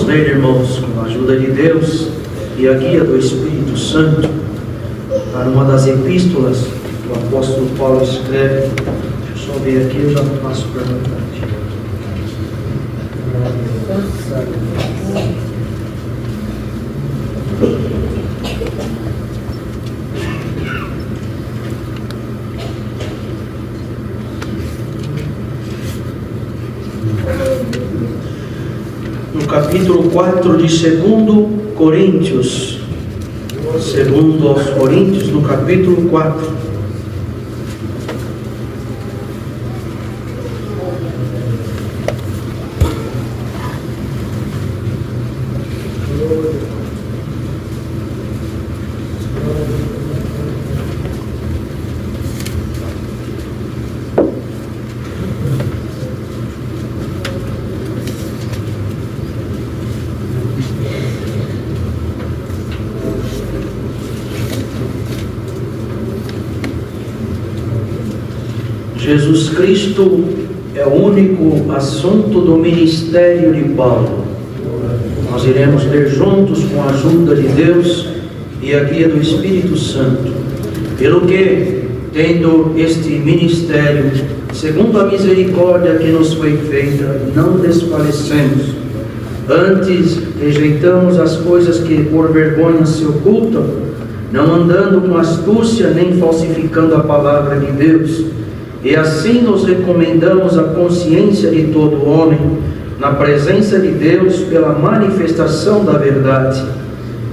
Vamos ler, irmãos, com a ajuda de Deus e a guia do Espírito Santo, para uma das epístolas que o apóstolo Paulo escreve. Deixa eu só ver aqui, eu já passo para a no capítulo 4 de 2 Coríntios, segundo aos Coríntios, no capítulo 4. Jesus Cristo é o único assunto do ministério de Paulo. Nós iremos ler juntos com a ajuda de Deus e a guia do Espírito Santo. Pelo que, tendo este ministério, segundo a misericórdia que nos foi feita, não desfalecemos. Antes, rejeitamos as coisas que por vergonha se ocultam, não andando com astúcia nem falsificando a palavra de Deus. E assim nos recomendamos a consciência de todo homem, na presença de Deus, pela manifestação da verdade.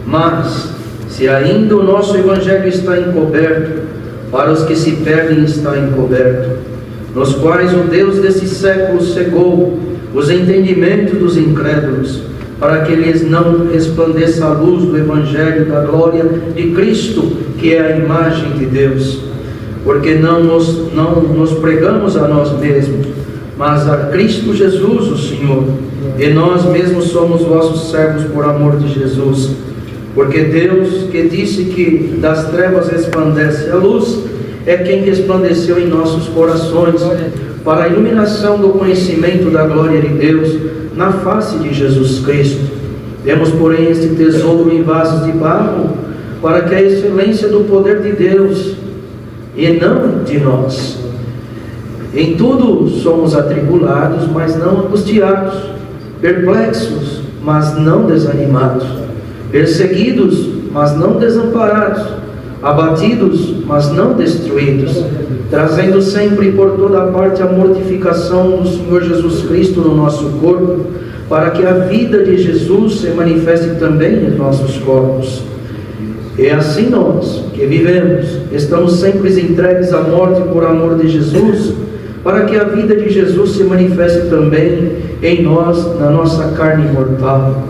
Mas, se ainda o nosso Evangelho está encoberto, para os que se perdem está encoberto, nos quais o Deus desse século cegou os entendimentos dos incrédulos, para que lhes não resplandeça a luz do Evangelho da glória de Cristo, que é a imagem de Deus. Porque não nos pregamos a nós mesmos, mas a Cristo Jesus, o Senhor, e nós mesmos somos vossos servos por amor de Jesus. Porque Deus, que disse que das trevas resplandece a luz, é quem resplandeceu em nossos corações, para a iluminação do conhecimento da glória de Deus, na face de Jesus Cristo. Temos, porém, este tesouro em vasos de barro, para que a excelência do poder de Deus, e não de nós. Em tudo somos atribulados, mas não angustiados, perplexos, mas não desanimados, perseguidos, mas não desamparados, abatidos, mas não destruídos, trazendo sempre por toda parte a mortificação do Senhor Jesus Cristo no nosso corpo, para que a vida de Jesus se manifeste também em nossos corpos. E assim nós, que vivemos, estamos sempre entregues à morte por amor de Jesus, para que a vida de Jesus se manifeste também em nós, na nossa carne mortal.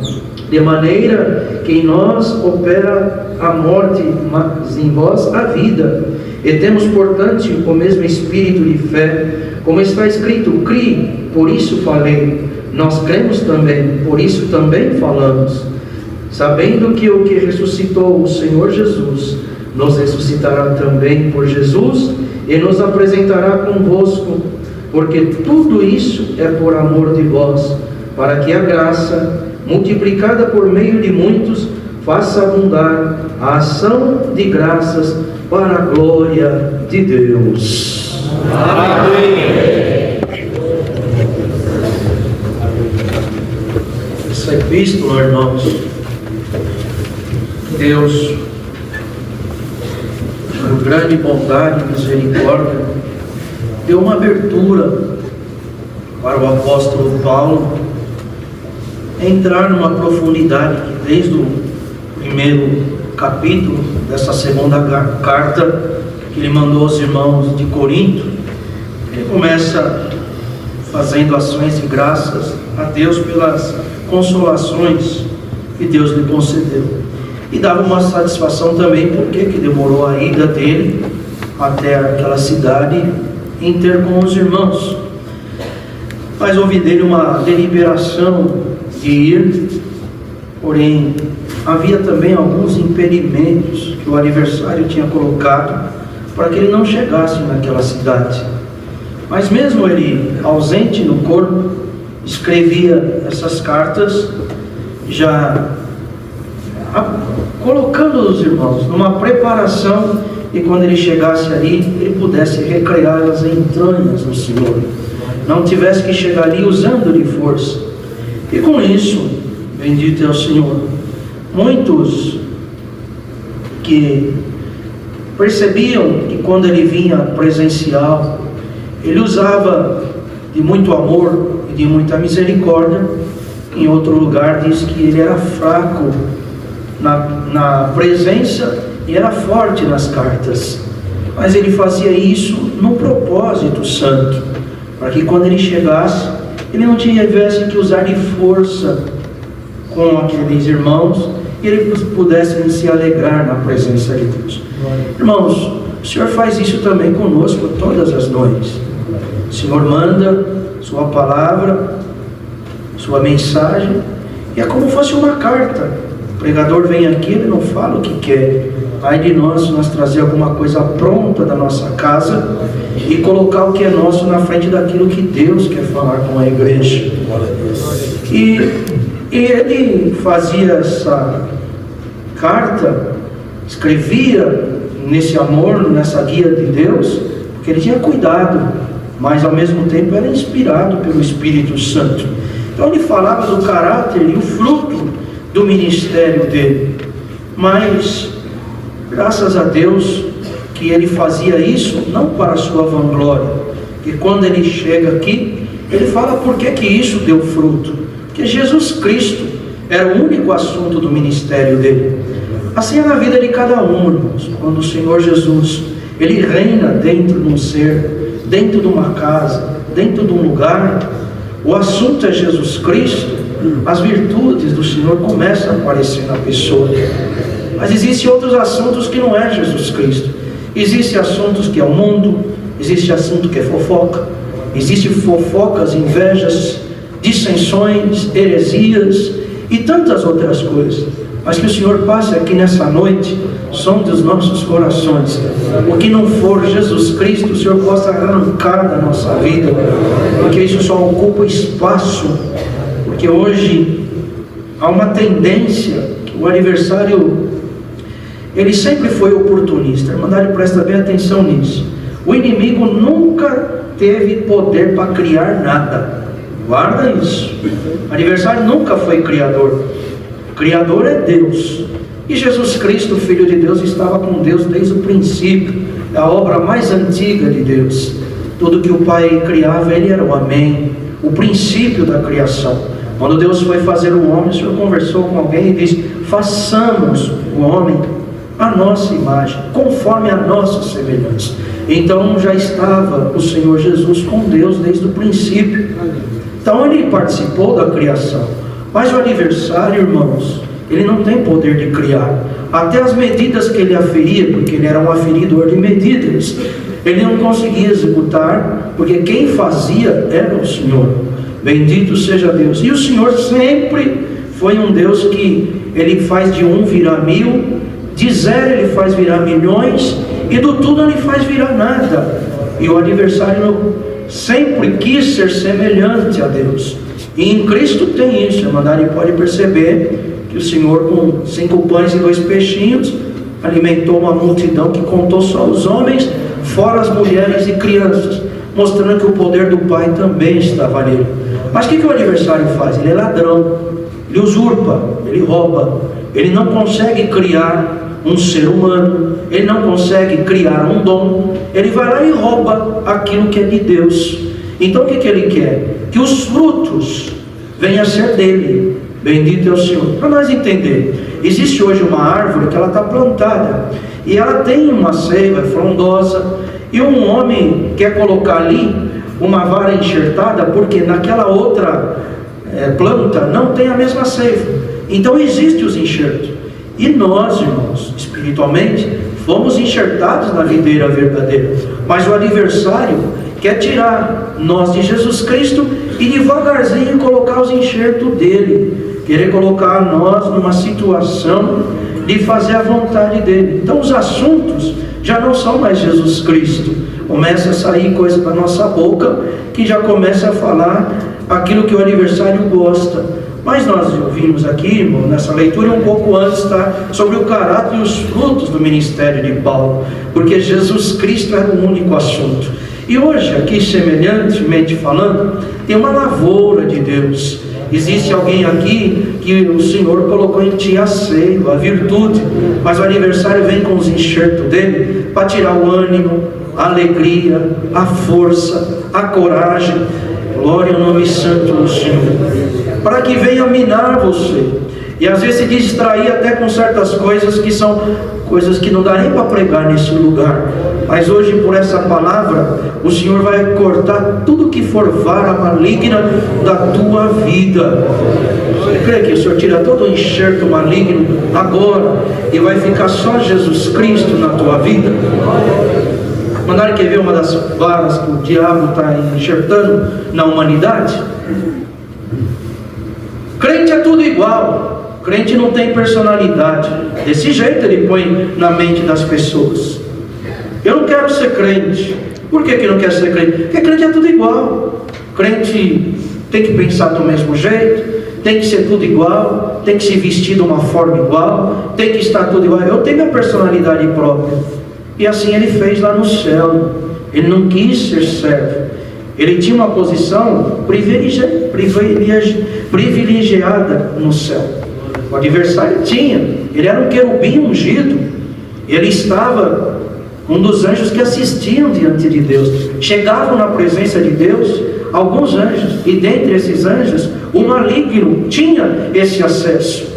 De maneira que em nós opera a morte, mas em vós a vida. E temos, portanto, o mesmo espírito de fé, como está escrito: criei, por isso falei. Nós cremos também, por isso também falamos. Sabendo que o que ressuscitou o Senhor Jesus nos ressuscitará também por Jesus e nos apresentará convosco, porque tudo isso é por amor de vós, para que a graça, multiplicada por meio de muitos, faça abundar a ação de graças para a glória de Deus. Amém. Essa epístola, irmãos, Deus, por grande bondade e misericórdia, deu uma abertura para o apóstolo Paulo entrar numa profundidade que desde o primeiro capítulo dessa segunda carta que ele mandou aos irmãos de Corinto, ele começa fazendo ações de graças a Deus pelas consolações que Deus lhe concedeu. E dava uma satisfação também porque que demorou a ida dele até aquela cidade em ter com os irmãos. Mas houve dele uma deliberação de ir, porém havia também alguns impedimentos que o adversário tinha colocado para que ele não chegasse naquela cidade. Mas mesmo ele ausente no corpo, escrevia essas cartas já colocando os irmãos numa preparação, e quando ele chegasse ali, ele pudesse recrear as entranhas do Senhor, não tivesse que chegar ali usando de força. E com isso, bendito é o Senhor, muitos que percebiam que quando ele vinha presencial, ele usava de muito amor e de muita misericórdia. Em outro lugar diz que ele era fraco na presença e era forte nas cartas, mas ele fazia isso no propósito santo, para que quando ele chegasse, ele não tivesse que usar de força com aqueles irmãos, e ele pudesse se alegrar na presença de Deus. Irmãos, o Senhor faz isso também conosco todas as noites. O Senhor manda sua palavra, sua mensagem, e é como fosse uma carta. O pregador vem aqui, ele não fala o que quer. Ai de nós, se nós trazer alguma coisa pronta da nossa casa e colocar o que é nosso na frente daquilo que Deus quer falar com a igreja. E ele fazia essa carta, escrevia nesse amor, nessa guia de Deus, porque ele tinha cuidado, mas ao mesmo tempo era inspirado pelo Espírito Santo. Então ele falava do caráter e o fruto do ministério dele. Mas graças a Deus que ele fazia isso não para a sua vanglória, que quando ele chega aqui, ele fala por que isso deu fruto, porque Jesus Cristo era o único assunto do ministério dele. Assim é na vida de cada um, irmãos. Quando o Senhor Jesus, ele reina dentro de um ser, dentro de uma casa, dentro de um lugar, o assunto é Jesus Cristo, as virtudes do Senhor começam a aparecer na pessoa. Mas existem outros assuntos que não é Jesus Cristo. Existem assuntos que é o mundo, existe assunto que é fofoca, existem fofocas, invejas, dissensões, heresias e tantas outras coisas. Mas que o Senhor passe aqui nessa noite, sonde os nossos corações. O que não for Jesus Cristo, o Senhor possa arrancar da nossa vida, porque isso só ocupa espaço. Porque hoje há uma tendência, que o aniversário, ele sempre foi oportunista. A Irmandade presta bem atenção nisso. O inimigo nunca teve poder para criar nada. Guarda isso. O aniversário nunca foi criador. O criador é Deus. E Jesus Cristo, Filho de Deus, estava com Deus desde o princípio. É a obra mais antiga de Deus. Tudo que o Pai criava, Ele era o Amém. O princípio da criação. Quando Deus foi fazer o homem, o Senhor conversou com alguém e disse: façamos o homem a nossa imagem, conforme a nossa semelhança. Então já estava o Senhor Jesus com Deus desde o princípio. Então ele participou da criação. Mas o aniversário, irmãos, ele não tem poder de criar. Até as medidas que ele aferia, porque ele era um aferidor de medidas, ele não conseguia executar, porque quem fazia era o Senhor. Bendito seja Deus. E o Senhor sempre foi um Deus que ele faz de um virar mil, de zero ele faz virar milhões, e do tudo ele faz virar nada. E o adversário sempre quis ser semelhante a Deus. E em Cristo tem isso. A Irmandade pode perceber que o Senhor, com 5 pães e 2 peixinhos, alimentou uma multidão que contou só os homens, fora as mulheres e crianças, mostrando que o poder do Pai também estava nele. Mas o que o adversário faz? Ele é ladrão, ele usurpa, ele rouba, ele não consegue criar um ser humano, ele não consegue criar um dom, ele vai lá e rouba aquilo que é de Deus. Então o que ele quer? Que os frutos venham a ser dele. Bendito é o Senhor. Para nós entender, existe hoje uma árvore que ela está plantada, e ela tem uma seiva frondosa, e um homem quer colocar ali uma vara enxertada, porque naquela outra planta não tem a mesma seiva. Então existem os enxertos. E nós, irmãos, espiritualmente, fomos enxertados na videira verdadeira. Mas o adversário quer tirar nós de Jesus Cristo e devagarzinho colocar os enxertos dele. Querer colocar nós numa situação de fazer a vontade dele. Então os assuntos já não são mais Jesus Cristo. começa a sair coisa da nossa boca, que já começa a falar aquilo que o adversário gosta. Mas nós ouvimos aqui, irmão, nessa leitura um pouco antes, tá? Sobre o caráter e os frutos do ministério de Paulo, porque Jesus Cristo era o único assunto. E hoje, aqui semelhantemente falando, tem uma lavoura de Deus. Existe alguém aqui que o Senhor colocou em ti a seiva, a virtude, mas o adversário vem com os enxertos dele para tirar o ânimo, a alegria, a força, a coragem. Glória ao nome santo do Senhor, para que venha minar você, e às vezes se distrair até com certas coisas que são coisas que não dá nem para pregar nesse lugar. Mas hoje, por essa palavra, o Senhor vai cortar tudo que for vara maligna da tua vida. Você crê que o Senhor tira todo o enxerto maligno agora e vai ficar só Jesus Cristo na tua vida? Mandaram quer ver uma das varas que o diabo está enxertando na humanidade? Crente é tudo igual. Crente não tem personalidade. Desse jeito ele põe na mente das pessoas. Eu não quero ser crente. Por que não quer ser crente? Porque crente é tudo igual. Crente tem que pensar do mesmo jeito, tem que ser tudo igual, tem que se vestir de uma forma igual, tem que estar tudo igual. Eu tenho minha personalidade própria. E assim ele fez lá no céu. Ele não quis ser servo. Ele tinha uma posição privilegiada no céu. O adversário tinha. Ele era um querubim ungido. Ele estava um dos anjos que assistiam diante de Deus. Chegavam na presença de Deus alguns anjos. E dentre esses anjos, o maligno tinha esse acesso.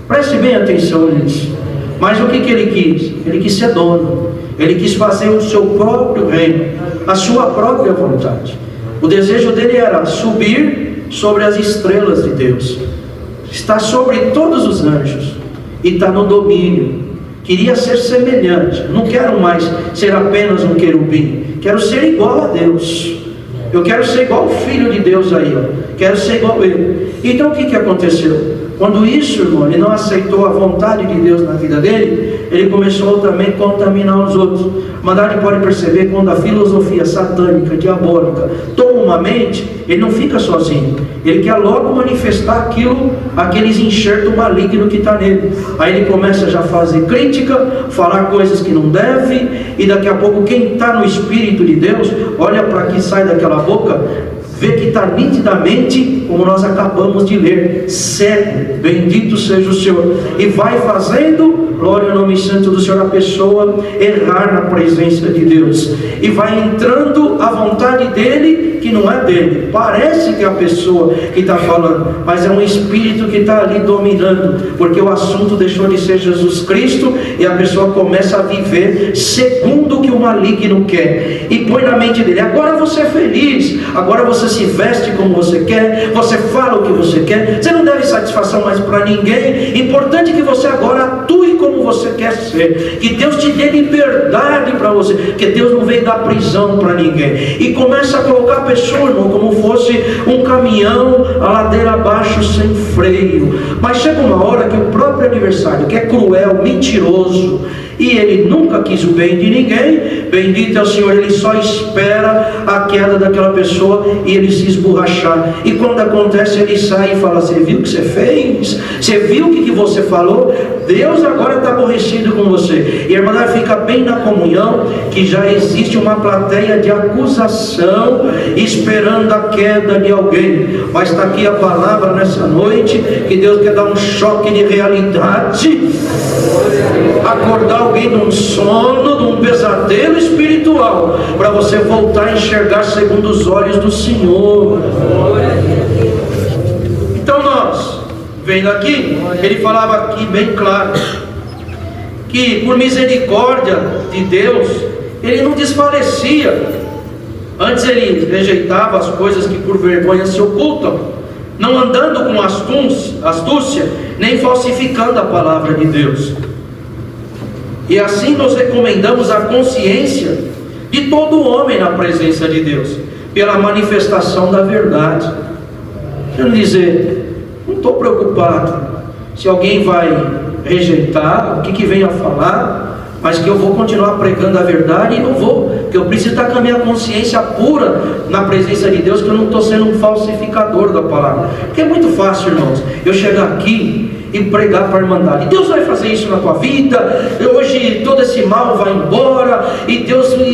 Preste bem atenção nisso. Mas o que ele quis? Ele quis ser dono. Ele quis fazer o seu próprio reino, a sua própria vontade. O desejo dele era subir sobre as estrelas de Deus, estar sobre todos os anjos e estar no domínio. Queria ser semelhante. Não quero mais ser apenas um querubim. Quero ser igual a Deus. Eu quero ser igual o Filho de Deus aí, ó. Quero ser igual a ele. Então o que aconteceu? Quando isso, irmão, ele não aceitou a vontade de Deus na vida dele, ele começou também a contaminar os outros. Mas a gente pode perceber, quando a filosofia satânica, diabólica, toma uma mente, ele não fica sozinho. Ele quer logo manifestar aqueles enxertos malignos que está nele. Aí ele começa já a fazer crítica, falar coisas que não deve, e daqui a pouco quem está no Espírito de Deus, olha para que sai daquela boca, vê que está nitidamente, como nós acabamos de ler, cego, bendito seja o Senhor, e vai fazendo, glória ao nome santo do Senhor, a pessoa errar na presença de Deus, e vai entrando a vontade dele, que não é dele. Parece que é a pessoa que está falando, mas é um espírito que está ali dominando, porque o assunto deixou de ser Jesus Cristo, e a pessoa começa a viver segundo o que o maligno quer, e põe na mente dele: agora você é feliz, agora você se veste como você quer, você fala o que você quer, você não deve satisfação mais para ninguém, importante que você agora atue como você quer ser, que Deus te dê liberdade para você, que Deus não veio dar prisão para ninguém, e começa a colocar a pessoa, irmão, como fosse um caminhão a ladeira abaixo sem freio. Mas chega uma hora que o próprio adversário, que é cruel, mentiroso, e ele nunca quis o bem de ninguém, bendito é o Senhor, ele só espera a queda daquela pessoa e ele se esborrachar. E quando acontece, ele sai e fala: você viu o que você fez? Você viu o que você falou? Deus agora está aborrecido com você. E a irmã fica bem na comunhão, que já existe uma plateia de acusação esperando a queda de alguém. Mas está aqui a palavra nessa noite, que Deus quer dar um choque de realidade, acordar alguém de um sono, de um pesadelo espiritual, para você voltar a enxergar segundo os olhos do Senhor. Então nós, vendo aqui, ele falava aqui bem claro, que por misericórdia de Deus, ele não desfalecia. Antes ele rejeitava as coisas que por vergonha se ocultam, não andando com astúcia, nem falsificando a palavra de Deus. E assim nós recomendamos a consciência de todo homem na presença de Deus, pela manifestação da verdade. Quero dizer, não estou preocupado se alguém vai rejeitar, o que vem a falar, mas que eu vou continuar pregando a verdade, e eu vou, que eu preciso estar com a minha consciência pura na presença de Deus, que eu não estou sendo um falsificador da palavra. Porque é muito fácil, irmãos, eu chegar aqui e pregar para a Irmandade. Deus vai fazer isso na tua vida, hoje todo esse mal vai embora, e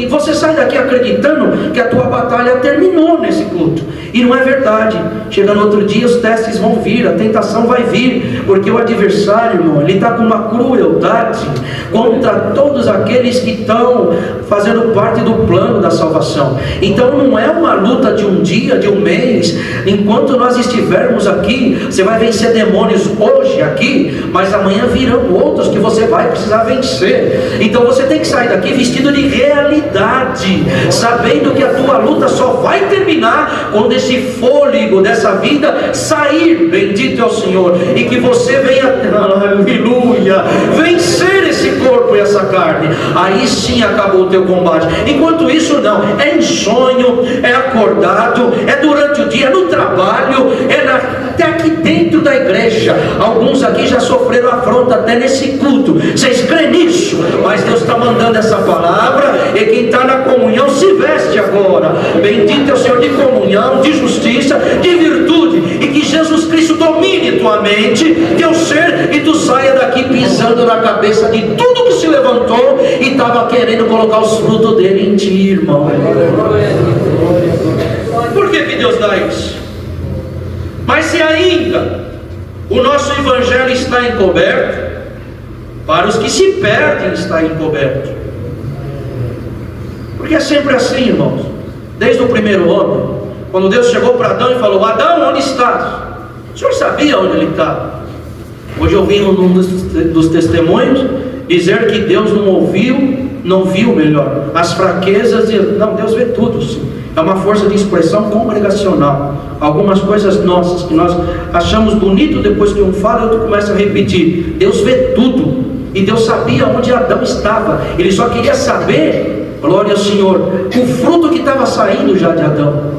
você sai daqui acreditando que a tua batalha terminou nesse culto, e não é verdade. Chega no outro dia, os testes vão vir, a tentação vai vir, porque o adversário, irmão, ele está com uma crueldade contra todos aqueles que estão fazendo parte do plano da salvação. Então não é uma luta de um dia, de um mês. Enquanto nós estivermos aqui, você vai vencer demônios hoje aqui, mas amanhã virão outros que você vai precisar vencer. Então você tem que sair daqui vestido de realidade, sabendo que a tua luta só vai terminar quando esse fôlego dessa vida sair. Bendito é o Senhor, e que você venha, aleluia, vencer esse corpo e essa carne. Aí sim acabou o teu combate. Enquanto isso não, é em sonho, é acordado, é durante o dia, é no trabalho, até aqui dentro da igreja. Alguns aqui já sofreram afronta até nesse culto. Vocês creem nisso? Mas Deus está mandando essa palavra, e quem está na comunhão se veste agora. Bendito é o Senhor, de comunhão, de justiça, de virtude, e que Jesus Cristo domine tua mente, teu ser, e tu saia daqui pisando na cabeça de tudo que se levantou e estava querendo colocar os frutos dele em ti, irmão. Por que Deus dá isso? Mas se ainda o nosso evangelho está encoberto, para os que se perdem está encoberto. Porque é sempre assim, irmãos. Desde o primeiro homem, quando Deus chegou para Adão e falou: Adão, onde estás? O Senhor sabia onde ele estava. Hoje eu vi num dos testemunhos dizer que Deus não ouviu, não viu melhor as fraquezas, não, Deus vê tudo, sim. É uma força de expressão congregacional. Algumas coisas nossas que nós achamos bonito, depois que um fala, outro começa a repetir. Deus vê tudo, e Deus sabia onde Adão estava. Ele só queria saber, glória ao Senhor, o fruto que estava saindo já de Adão.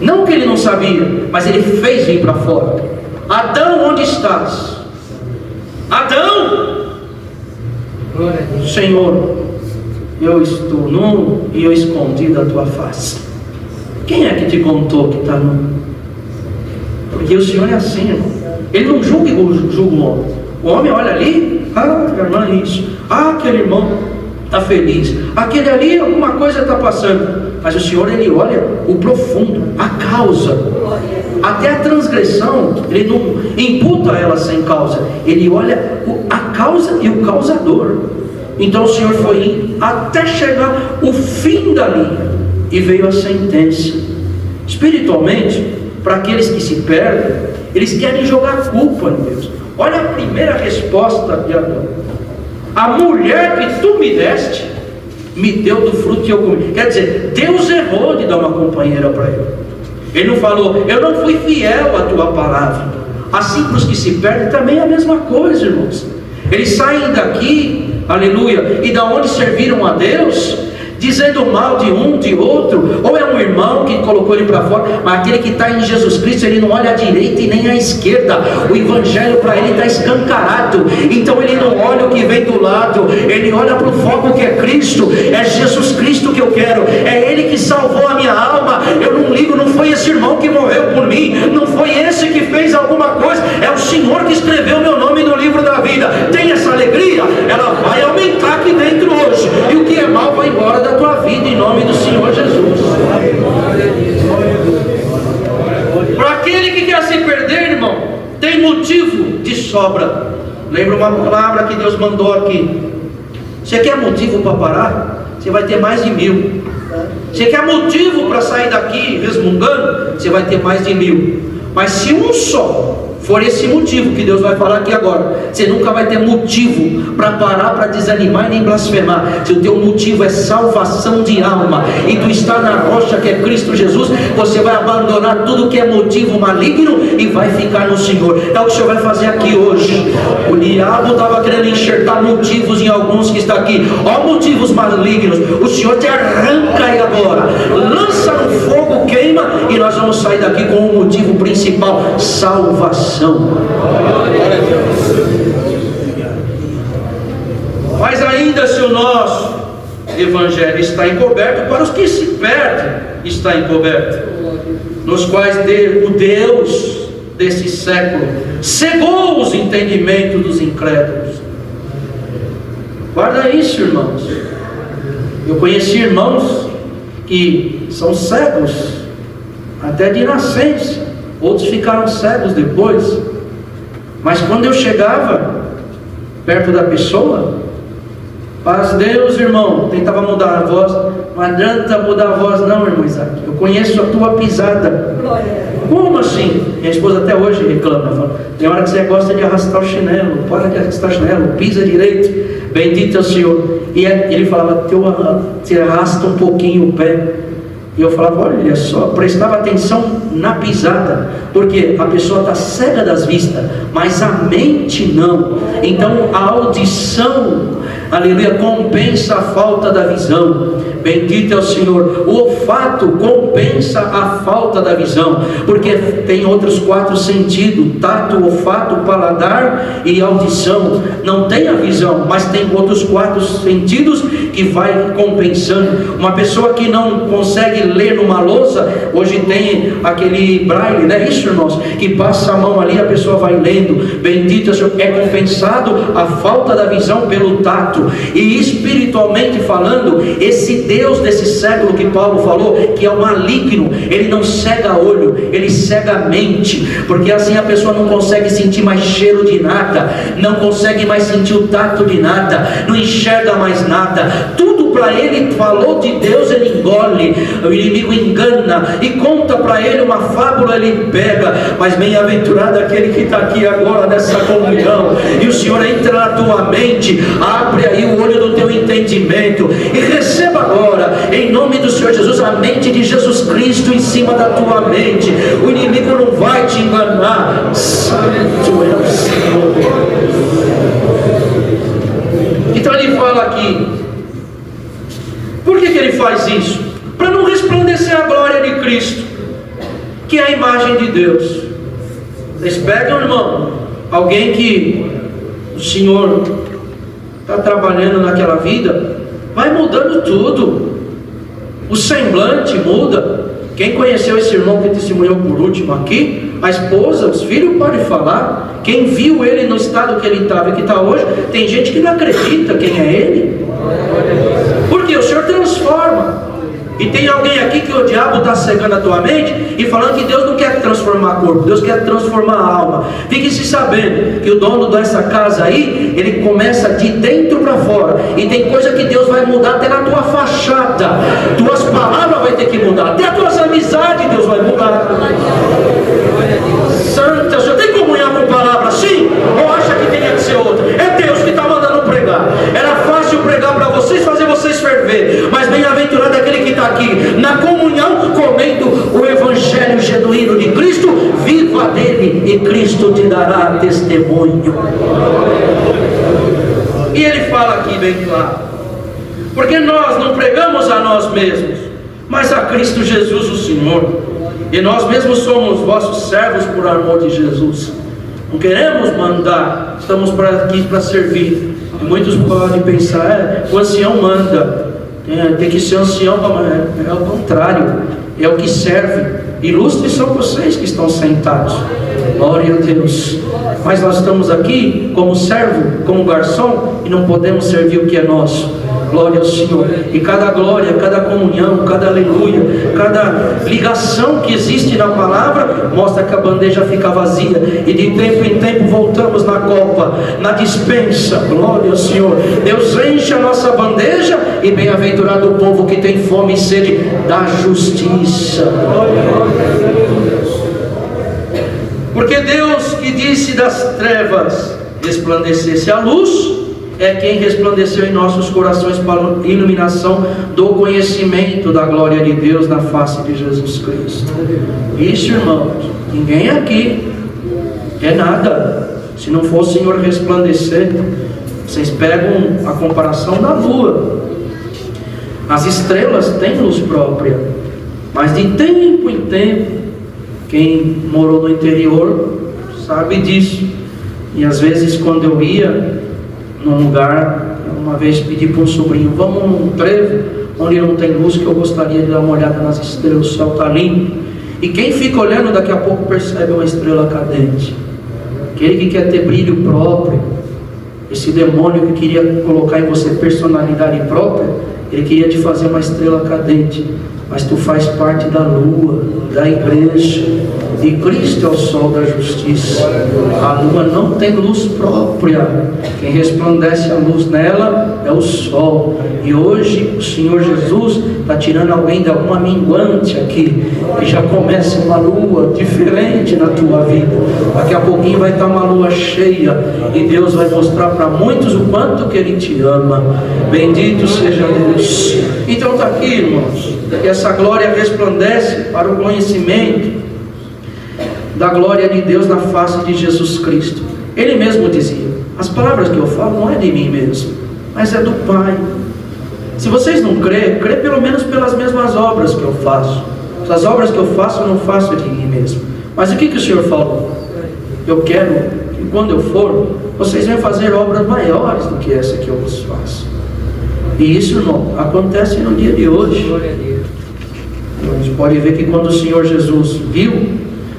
Não que ele não sabia, mas ele fez vir para fora. Adão, onde estás? Adão! Senhor, eu estou nu e eu escondi da tua face. Quem é que te contou que está nu? Porque o Senhor é assim, irmão. Ele não julga o homem. O homem olha ali, irmã, isso. Aquele irmão está feliz. Aquele ali, alguma coisa está passando. Mas o Senhor, ele olha o profundo, a causa. Até a transgressão, ele não imputa ela sem causa. Ele olha a causa e o causador. Então o Senhor foi indo até chegar o fim da linha, e veio a sentença. Espiritualmente, para aqueles que se perdem, eles querem jogar culpa em Deus. Olha a primeira resposta de Adão: a mulher que tu me deste me deu do fruto que eu comi. Quer dizer, Deus errou de dar uma companheira para ele. Ele não falou: eu não fui fiel à tua palavra. Assim, para os que se perdem também é a mesma coisa, irmãos. Eles saem daqui, aleluia, e da onde serviram a Deus, dizendo mal de um, de outro, ou é um irmão que colocou ele para fora, mas aquele que está em Jesus Cristo, ele não olha à direita e nem à esquerda. O evangelho para ele está escancarado, então ele não olha o que vem do lado, ele olha para o foco que é Cristo. É Jesus Cristo que eu quero, é Ele que salvou a minha alma. Eu não ligo, não foi esse irmão que morreu por mim, não foi esse que fez alguma coisa, é o Senhor que escreveu meu nome no livro da vida. Tem essa alegria, ela vai aumentar aqui dentro hoje, e o que é mal vai embora da tua vida, em nome do Senhor Jesus. Para aquele que quer se perder, irmão, tem motivo de sobra. Lembra uma palavra que Deus mandou aqui: você quer motivo para parar? Você vai ter mais de 1000. Você quer motivo para sair daqui resmungando? Você vai ter mais de 1000. Mas se um só for esse motivo que Deus vai falar aqui agora, você nunca vai ter motivo para parar, para desanimar e nem blasfemar. Se o teu motivo é salvação de alma, e tu está na rocha que é Cristo Jesus, você vai abandonar tudo que é motivo maligno e vai ficar no Senhor. É o que o Senhor vai fazer aqui hoje. O diabo estava querendo enxertar motivos em alguns que estão aqui, motivos malignos. O Senhor te arranca aí agora, lança no fogo, queima, e nós vamos sair daqui com o motivo principal: salvação. Mas ainda se o nosso evangelho está encoberto, para os que se perdem está encoberto, nos quais o Deus desse século cegou os entendimentos dos incrédulos. Guarda isso, irmãos. Eu conheci irmãos que são cegos até de nascença, outros ficaram cegos depois, mas quando eu chegava perto da pessoa, paz Deus, irmão, tentava mudar a voz, não adianta mudar a voz não, irmão Isaac, eu conheço a tua pisada. Como assim? Minha esposa até hoje reclama, fala, tem hora que você gosta de arrastar o chinelo, para de arrastar o chinelo, pisa direito, bendito é o Senhor. E ele falava, você arrasta um pouquinho o pé. E eu falava, olha só, prestava atenção na pisada, porque a pessoa está cega das vistas, mas a mente não. Então a audição, aleluia, compensa a falta da visão. Bendito é o Senhor. O olfato compensa a falta da visão, porque tem outros 4 sentidos: tato, olfato, paladar e audição. Não tem a visão, mas tem outros 4 sentidos que vai compensando. Uma pessoa que não consegue ler numa lousa, hoje tem aquele braille, né? Isso, irmãos, que passa a mão ali, a pessoa vai lendo. Bendito é o Senhor. É compensado a falta da visão pelo tato. E espiritualmente falando, esse Deus desse século que Paulo falou, que é o maligno, ele não cega olho, ele cega a mente, porque assim a pessoa não consegue sentir mais cheiro de nada, não consegue mais sentir o tato de nada, não enxerga mais nada. Tudo para ele, falou de Deus, ele engole. O inimigo engana e conta para ele uma fábula, ele pega. Mas bem-aventurado aquele que está aqui agora nessa comunhão, e o Senhor entra na tua mente, abre aí o olho do teu entendimento e receba agora, em nome do Senhor Jesus, a mente de Jesus Cristo em cima da tua mente. O inimigo não vai te enganar. Santo é o Senhor. Então ele fala aqui, por que ele faz isso? Para não resplandecer a glória de Cristo, que é a imagem de Deus. Vocês pegam, irmão, alguém que o Senhor está trabalhando naquela vida, vai mudando tudo, o semblante muda. Quem conheceu esse irmão que testemunhou por último aqui, a esposa, os filhos podem falar. Quem viu ele no estado que ele estava e que está hoje, tem gente que não acredita quem é ele, porque o Senhor transforma. E tem alguém aqui que o diabo está cegando a tua mente e falando que Deus não quer transformar corpo, Deus quer transformar a alma. Fique se sabendo que o dono dessa casa aí, ele começa de dentro para fora, e tem coisa que Deus vai mudar até na tua fachada. Tuas palavras vai ter que mudar, até as tuas amizades Deus vai mudar. Santa, você tem comunhão com palavra assim? Ou acha que tem que ser outra? É Deus que está mandando pregar. Era fácil pregar para vocês, fazer vocês ferver, mas bem-aventurado aquele que está aqui na comunhão, comendo o evangelho genuíno de Cristo. Viva dele e Cristo te dará testemunho. E ele fala aqui bem claro, porque nós não pregamos a nós mesmos, mas a Cristo Jesus o Senhor, e nós mesmos somos vossos servos por amor de Jesus. Não queremos mandar, estamos aqui para servir. E muitos podem pensar, o ancião manda, tem que ser ancião, mas é o contrário, é o que serve. Ilustres são vocês que estão sentados, glória a Deus. Mas nós estamos aqui como servo, como garçom, e não podemos servir o que é nosso. Glória ao Senhor. E cada glória, cada comunhão, cada aleluia, cada ligação que existe na palavra, mostra que a bandeja fica vazia, e de tempo em tempo voltamos na copa, na dispensa. Glória ao Senhor. Deus enche a nossa bandeja, e bem-aventurado o povo que tem fome e sede da justiça. Porque Deus que disse das trevas resplandecesse a luz, é quem resplandeceu em nossos corações para a iluminação do conhecimento da glória de Deus na face de Jesus Cristo. Isso, irmãos, ninguém aqui é nada se não for o Senhor resplandecer. Vocês pegam a comparação da lua. As estrelas têm luz própria, mas de tempo em tempo, quem morou no interior sabe disso. E às vezes quando eu ia num lugar, Uma vez pedi para um sobrinho: vamos num trevo onde não tem luz, que eu gostaria de dar uma olhada nas estrelas, o céu está limpo. E quem fica olhando daqui a pouco percebe uma estrela cadente. Aquele que quer ter brilho próprio, esse demônio que queria colocar em você personalidade própria, ele queria te fazer uma estrela cadente. Mas tu faz parte da lua, da igreja, e Cristo é o sol da justiça. A lua não tem luz própria, quem resplandece a luz nela é o sol. E hoje o Senhor Jesus está tirando alguém de alguma minguante aqui, que já começa uma lua diferente na tua vida. Daqui a pouquinho vai estar uma lua cheia, e Deus vai mostrar para muitos o quanto que Ele te ama. Bendito seja Deus. Então está aqui, irmãos, que essa glória resplandece para o conhecimento da glória de Deus na face de Jesus Cristo. Ele mesmo dizia: as palavras que eu falo não é de mim mesmo, mas é do Pai. Se vocês não crê pelo menos pelas mesmas obras que eu faço. As obras que eu faço, eu não faço de mim mesmo. Mas o que o Senhor falou? Eu quero que quando eu for, vocês venham fazer obras maiores do que essa que eu vos faço. E isso, irmão, acontece no dia de hoje. A gente pode ver que quando o Senhor Jesus viu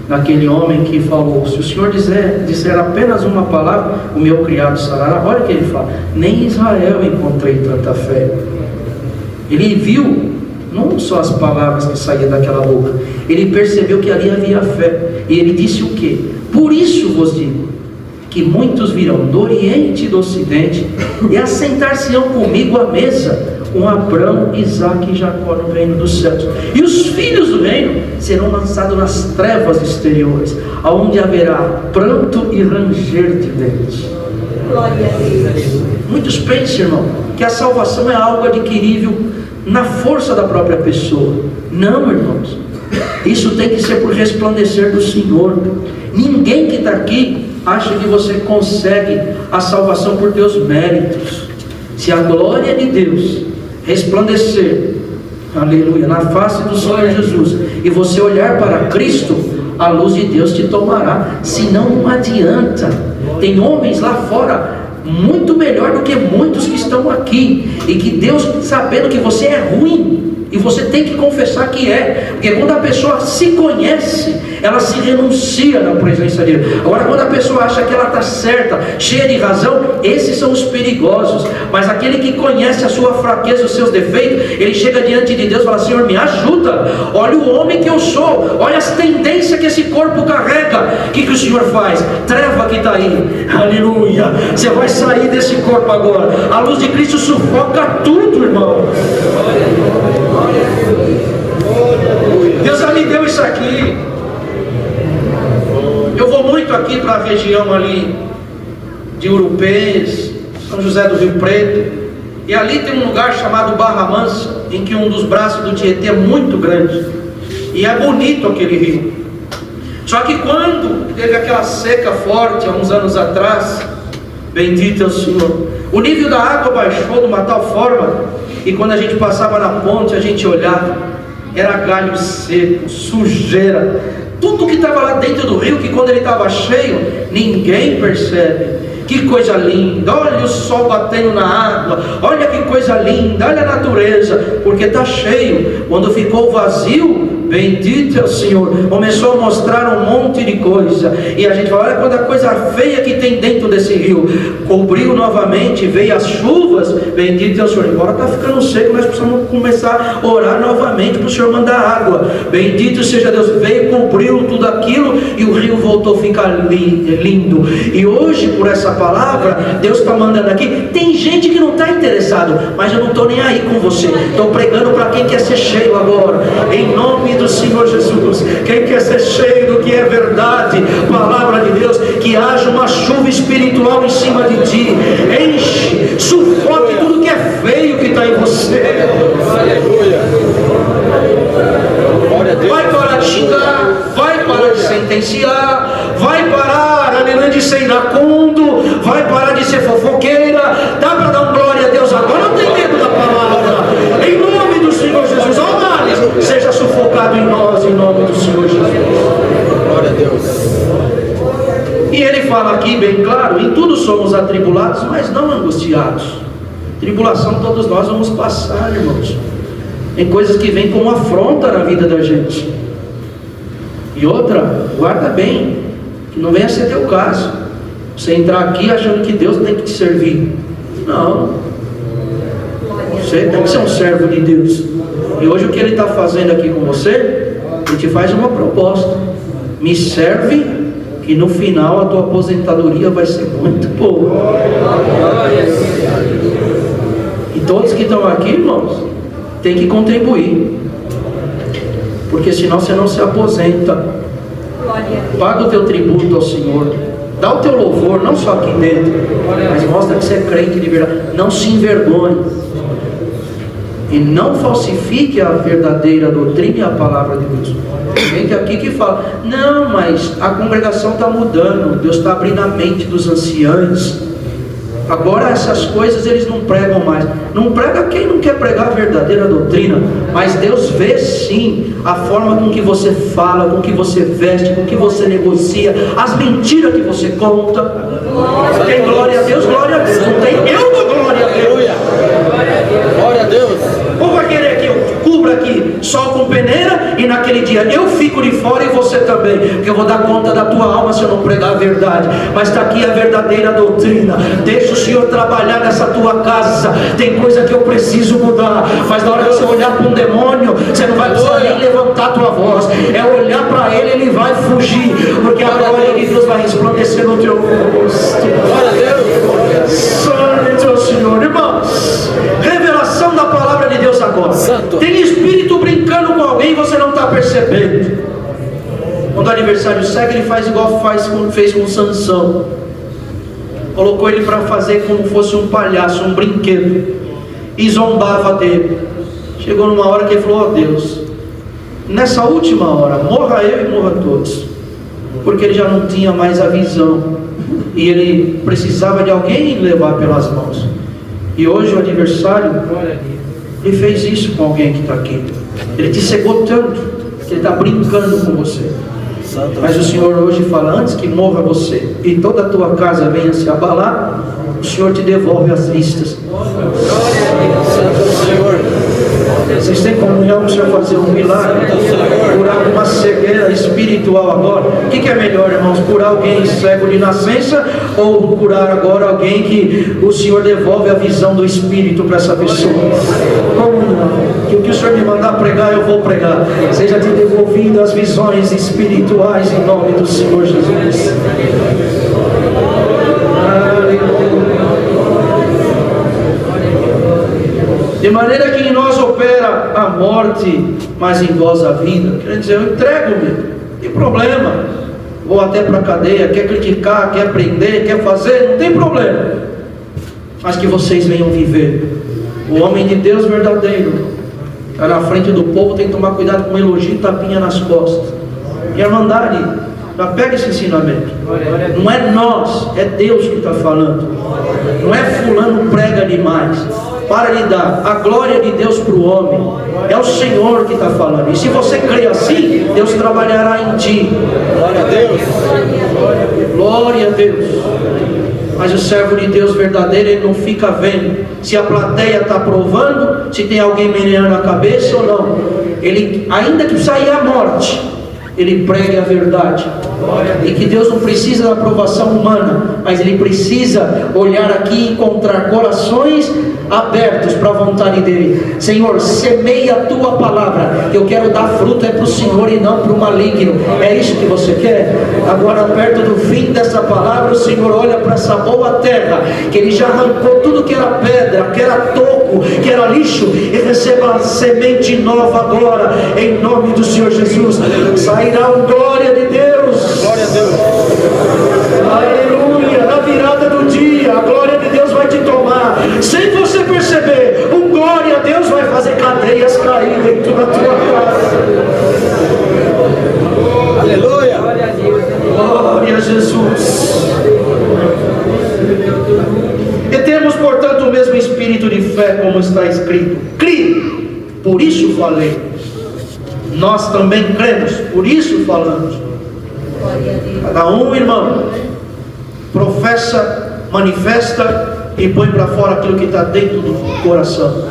naquele homem que falou: se o Senhor disser apenas uma palavra, o meu criado sarará. Olha o que ele fala: nem em Israel encontrei tanta fé. Ele viu não só as palavras que saíam daquela boca, ele percebeu que ali havia fé. E ele disse o quê? Por isso vos digo que muitos virão do Oriente e do Ocidente e assentar-se-ão comigo à mesa, com Abraão, Isaque e Jacó no reino dos céus. E os filhos do reino serão lançados nas trevas exteriores, aonde haverá pranto e ranger de dentes. Glória a Deus. Muitos pensam, irmão, que a salvação é algo adquirível na força da própria pessoa. Não, irmãos, isso tem que ser por resplandecer do Senhor. Ninguém que está aqui acha que você consegue a salvação por teus méritos. Se a glória de Deus resplandecer, aleluia, na face do Senhor Jesus, e você olhar para Cristo, a luz de Deus te tomará. Senão não adianta. Tem homens lá fora muito melhor do que muitos que estão aqui, e que Deus, sabendo que você é ruim, e você tem que confessar que é, porque quando a pessoa se conhece, ela se renuncia na presença de Deus. Agora, quando a pessoa acha que ela está certa, cheia de razão, esses são os perigosos. Mas aquele que conhece a sua fraqueza, os seus defeitos, ele chega diante de Deus e fala: Senhor, me ajuda, olha o homem que eu sou, olha as tendências que esse corpo carrega. O que o Senhor faz? Treva que está aí, aleluia, você vai sair desse corpo agora. A luz de Cristo sufoca tudo, irmão. Deus já me deu isso aqui. Eu vou muito aqui para a região ali de Urupês, São José do Rio Preto, e ali tem um lugar chamado Barra Mansa, em que um dos braços do Tietê é muito grande, e é bonito aquele rio. Só que quando teve aquela seca forte há uns anos atrás, bendito é o Senhor, o nível da água baixou de uma tal forma, e quando a gente passava na ponte, a gente olhava, era galho seco, sujeira, tudo que estava lá dentro do rio, que quando ele estava cheio, ninguém percebe. Que coisa linda, olha o sol batendo na água, olha que coisa linda, olha a natureza, porque está cheio. Quando ficou vazio, bendito é o Senhor, começou a mostrar um monte de coisa, e a gente fala: olha quanta coisa feia que tem dentro desse rio. Cobriu novamente, veio as chuvas, bendito é o Senhor. Agora está ficando seco, nós precisamos começar a orar novamente para o Senhor mandar água. Bendito seja Deus, veio, cobriu tudo aquilo, e o rio voltou a ficar lindo. E hoje, por essa palavra, Deus está mandando aqui. Tem gente que não está interessado, mas eu não estou nem aí com você. Estou pregando para quem quer ser cheio agora, em nome do Senhor Jesus. Quem quer ser cheio do que é verdade, palavra de Deus, que haja uma chuva espiritual em cima de ti, enche, sufoque tudo que é feio que está em você. Vai parar de xingar, vai parar de sentenciar, vai parar, aleluia, de ser iracundo, vai parar de ser fofoqueira. Dá para dar glória a Deus agora? Não tem medo da palavra, em nome do Senhor Jesus. Ó males, seja sufocado em nós, em nome do Senhor Jesus. Glória a Deus. E ele fala aqui bem claro: em tudo somos atribulados, mas não angustiados. Tribulação todos nós vamos passar, irmãos. Tem coisas que vêm como afronta na vida da gente. E outra, guarda bem, que não venha ser teu caso. Você entrar aqui achando que Deus tem que te servir. Não. Você tem que ser um servo de Deus. E hoje o que Ele está fazendo aqui com você, Ele te faz uma proposta. Me serve, que no final a tua aposentadoria vai ser muito boa. E todos que estão aqui, irmãos, tem que contribuir, porque senão você não se aposenta. Paga o teu tributo ao Senhor, dá o teu louvor, não só aqui dentro, mas mostra que você é crente de verdade. Não se envergonhe e não falsifique a verdadeira doutrina e a palavra de Deus. Tem aqui que fala, não, mas a congregação está mudando, Deus está abrindo a mente dos anciãos, agora essas coisas eles não pregam mais. Não prega quem não quer pregar a verdadeira doutrina, mas Deus vê sim a forma com que você fala, com que você veste, com que você negocia, as mentiras que você conta. Tem glória a Deus, glória a Deus. Não tem, eu dou glória a Deus. Glória a Deus. Ou vai querer que eu cubra aqui sol com peneira e naquele dia eu fico de fora e você também, porque eu vou dar conta da tua alma se eu não pregar a verdade. Mas está aqui a verdadeira doutrina. Deixa o Senhor trabalhar nessa tua casa. Tem coisa que eu preciso mudar, mas na hora que você olhar para um demônio, você não vai precisar nem levantar a tua voz, é olhar para ele, ele vai fugir, porque a glória de Deus vai resplandecer no teu rosto. Glória a Deus. Santo é o Senhor. Irmãos, revelação da palavra de Deus agora. Santo. Tem espírito brincando com alguém e você não está percebendo. Quando o adversário segue, ele faz igual fez com Sansão. Colocou ele para fazer como fosse um palhaço, um brinquedo, e zombava dele. Chegou numa hora que ele falou, ó Deus, nessa última hora, morra eu e morra todos, porque ele já não tinha mais a visão, e ele precisava de alguém levar pelas mãos. E hoje o adversário, ele fez isso com alguém que está aqui. Ele te cegou tanto, que ele está brincando com você. Mas o Senhor hoje fala, antes que morra você e toda a tua casa venha se abalar, o Senhor te devolve as vistas. Vocês têm comunhão para o Senhor fazer um milagre, curar uma cegueira espiritual agora? O que é melhor, irmãos? Curar alguém cego de nascença ou curar agora alguém que o Senhor devolve a visão do Espírito para essa pessoa? Comunhão. Que o que o Senhor me mandar pregar, eu vou pregar. Seja te devolvido as visões espirituais em nome do Senhor Jesus. De maneira que em nós opera a morte, mas em vós a vida. Quer dizer, eu entrego-me, não tem problema. Vou até para a cadeia, quer criticar, quer prender, quer fazer, não tem problema. Mas que vocês venham viver. O homem de Deus verdadeiro está na frente do povo, tem que tomar cuidado com elogio e tapinha nas costas. E a irmandade, já pega esse ensinamento. Não é nós, é Deus que está falando. Não é fulano prega demais. Para lhe dar a glória de Deus para o homem. É o Senhor que está falando. E se você crê assim, Deus trabalhará em ti. Glória a Deus. Glória a Deus. Mas o servo de Deus verdadeiro, ele não fica vendo se a plateia está aprovando, se tem alguém meneando a cabeça ou não. Ele, ainda que saia a morte, ele prega a verdade. E que Deus não precisa da aprovação humana, mas Ele precisa olhar aqui e encontrar corações abertos para a vontade dEle. Senhor, semeia a Tua palavra, que eu quero dar fruto é para o Senhor e não para o maligno. É isso que você quer? Agora, perto do fim dessa palavra, o Senhor olha para essa boa terra, que Ele já arrancou tudo que era pedra, que era toco, que era lixo, e receba a semente nova agora, em nome do Senhor Jesus. Sairá um glória de Deus. Glória a Deus. Aleluia. Na virada do dia, a glória de Deus vai te tomar. Sem você perceber, um glória a Deus vai fazer cadeias cair dentro da tua casa. Aleluia. Glória a Jesus. E temos, portanto, o mesmo espírito de fé, como está escrito. Crie, por isso falei. Nós também cremos, por isso falamos. Cada um, irmão, professa, manifesta e põe para fora aquilo que está dentro do coração.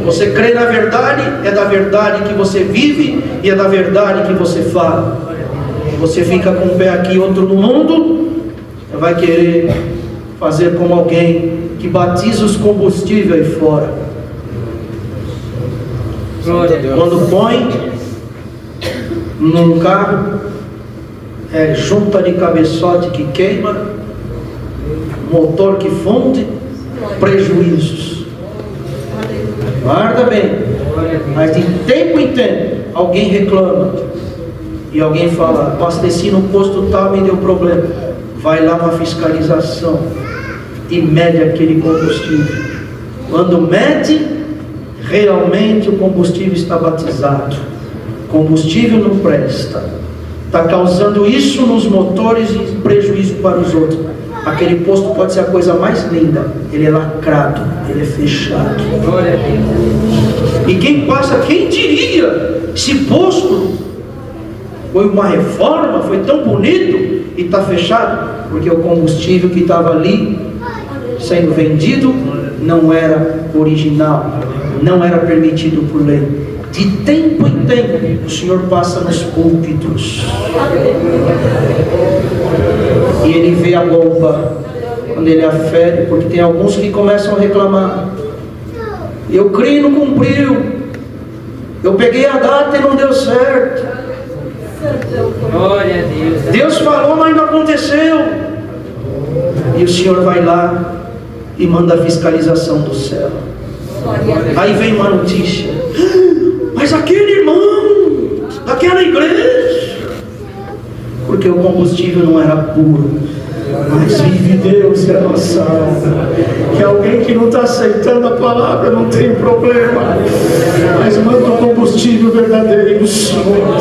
Você crê na verdade, é da verdade que você vive e é da verdade que você fala. Você fica com um pé aqui e outro no mundo, vai querer fazer como alguém que batiza os combustíveis aí fora. Quando põe num carro, junta de cabeçote que queima, motor que funde, prejuízos. Guarda bem. Mas de tempo em tempo alguém reclama e alguém fala: abasteci no posto tal, me deu problema. Vai lá uma fiscalização e mede aquele combustível. Quando mede, realmente o combustível está batizado. Combustível não presta, está causando isso nos motores e prejuízo para os outros. Aquele posto pode ser a coisa mais linda, ele é lacrado, ele é fechado. E quem passa, quem diria? Esse posto foi uma reforma, foi tão bonito e está fechado, porque o combustível que estava ali sendo vendido não era original, não era permitido por lei. De tempo em tempo o Senhor passa nos púlpitos e Ele vê a bomba quando Ele afere, porque tem alguns que começam a reclamar: eu criei e não cumpriu, eu peguei a data e não deu certo, Glória a Deus. Deus falou mas não aconteceu. E o Senhor vai lá e manda a fiscalização do céu. Aí vem uma notícia: mas aquele irmão daquela igreja, porque o combustível não era puro. Mas vive Deus, é a nossa alma. Que alguém que não está aceitando a palavra não tem problema, mas manda o combustível verdadeiro, Senhor.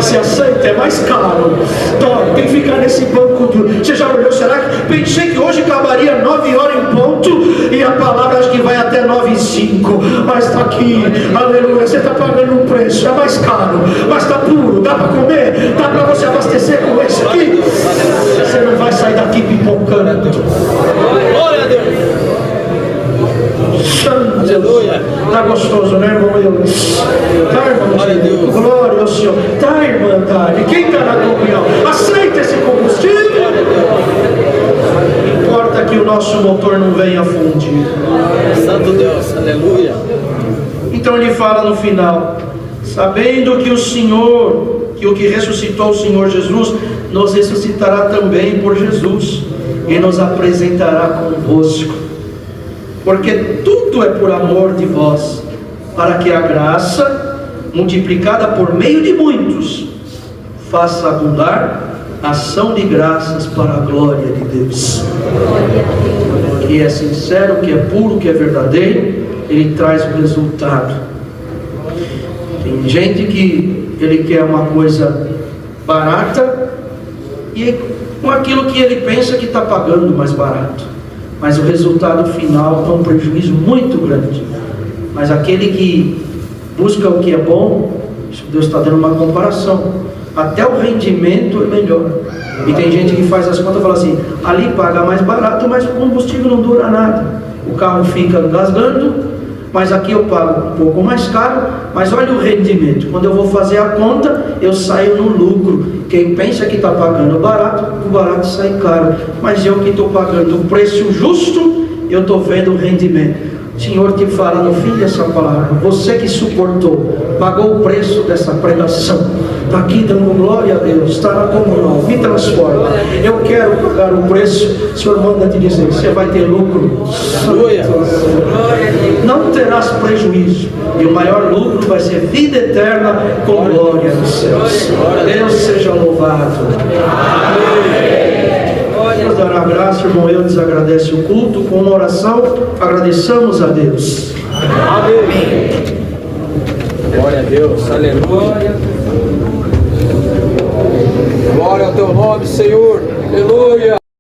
Se aceita, é mais caro. Então, tem que ficar nesse banco duro. Você já olhou? Será que pensei que hoje acabaria 9 horas em ponto e a palavra acho que vai até 9h05, mas está aqui, aleluia. Você está pagando um preço, é mais caro, mas está puro, dá para comer, dá para você abastecer com esse aqui. Você não vai sair daqui pipocando. Glória a Deus. Aleluia. Está gostoso, né, irmão? Tá, irmão? Glória a Deus. Glória ao Senhor. Tá, irmandade. Quem está na comunhão? Aceita esse combustível. Importa que o nosso motor não venha fundir. Santo Deus. Aleluia. Então ele fala no final: sabendo que o Senhor, que o que ressuscitou o Senhor Jesus, nos ressuscitará também por Jesus e nos apresentará convosco. Porque tudo é por amor de vós, para que a graça, multiplicada por meio de muitos, faça abundar a ação de graças para a glória de Deus. Que é sincero, que é puro, que é verdadeiro, ele traz o resultado. Tem gente que ele quer uma coisa barata e com aquilo que ele pensa que está pagando mais barato, mas o resultado final é um prejuízo muito grande. Mas aquele que busca o que é bom, Deus está dando uma comparação, até o rendimento é melhor. E tem gente que faz as contas e fala assim: ali paga mais barato, mas o combustível não dura nada, o carro fica gasgando, mas aqui eu pago um pouco mais caro, mas olha o rendimento. Quando eu vou fazer a conta, eu saio no lucro. Quem pensa que está pagando barato, o barato sai caro, mas eu que estou pagando o preço justo, eu estou vendo o rendimento. O Senhor te fala no fim dessa palavra: você que suportou, pagou o preço dessa pregação, está aqui dando glória a Deus, está na comunhão, me transforma. Eu quero pagar o preço. O Senhor manda te dizer: você vai ter lucro. Aleluia. Não terás prejuízo, e o maior lucro vai ser vida eterna com glória nos céus. Deus seja louvado. Deus dará graça, irmão. Eu desagradece o culto com uma oração. Agradeçamos a Deus. Amém. Glória a Deus. Aleluia. Glória ao teu nome, Senhor. Aleluia.